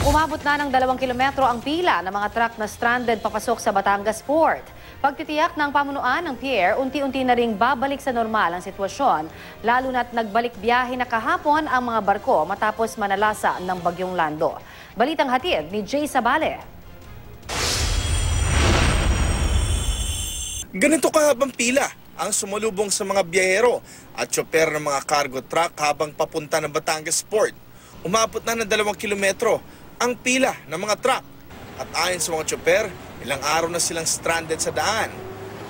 Umabot na ng 2 kilometro ang pila ng mga truck na stranded papasok sa Batangas Port. Pagtitiyak ng pamunuan ng pier, unti-unti na ring babalik sa normal ang sitwasyon, lalo na't nagbalik biyahe na kahapon ang mga barko matapos manalasa ng Bagyong Lando. Balitang hatid ni Jay Sabale. Ganito kahabang pila ang sumalubong sa mga biyahero at tsoper ng mga cargo truck habang papunta ng Batangas Port. Umabot na ng 2 kilometro ang pila ng mga truck. At ayon sa mga tsoper, ilang araw na silang stranded sa daan.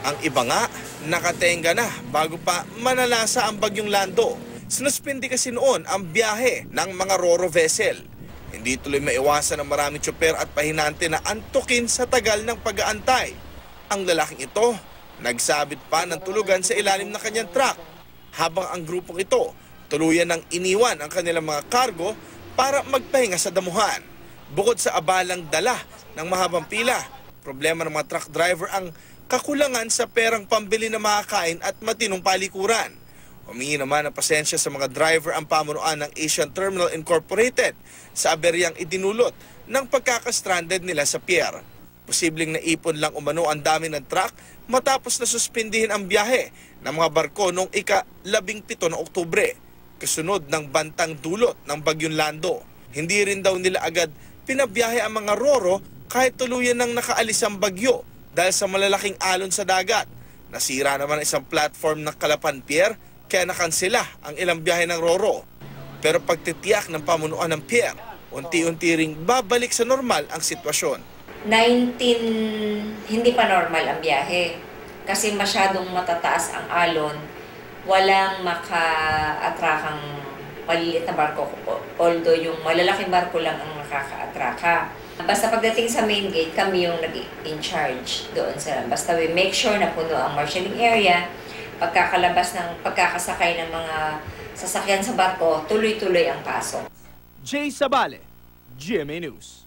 Ang iba nga, nakatenga na bago pa manalasa ang Bagyong Lando. Sinuspindi kasi noon ang biyahe ng mga ro-ro vessel. Hindi tuloy maiwasan ng maraming tsoper at pahinante na antukin sa tagal ng pag-aantay. Ang lalaking ito, nagsabit pa ng tulugan sa ilalim ng kanyang truck. Habang ang grupong ito, tuluyan ng iniwan ang kanilang mga kargo para magpahinga sa damuhan. Bukod sa abalang dala ng mahabang pila, problema ng mga truck driver ang kakulangan sa perang pambili na makakain at matinong palikuran. Humingi naman ng pasensya sa mga driver ang pamunuan ng Asian Terminal Incorporated sa aberyang idinulot ng pagkakastranded nila sa pier. Posibleng naipon lang umano ang dami ng truck matapos na suspindihin ang biyahe ng mga barko noong ika-17 ng Oktubre, kasunod ng bantang dulot ng Bagyong Lando. Hindi rin daw nila agad pinabiyahe ang mga roro kahit tuluyan ng nakaalis ang bagyo dahil sa malalaking alon sa dagat. Nasira naman isang platform ng Calapan Pier kaya nakansela ang ilang biyahe ng roro. Pero pagtitiyak ng pamunuan ng pier, unti-unti ring babalik sa normal ang sitwasyon. 19, hindi pa normal ang biyahe kasi masyadong matataas ang alon, walang maka-atrakang maliliit na barko, although yung malalaking barko lang ang nakaka-atraka. Basta pagdating sa main gate, kami yung nag-in charge doon sa, basta we make sure na puno ang marshalling area, pagkakasakay ng mga sasakyan sa barko, tuloy-tuloy ang pasok. Jay Sabale, GMA News.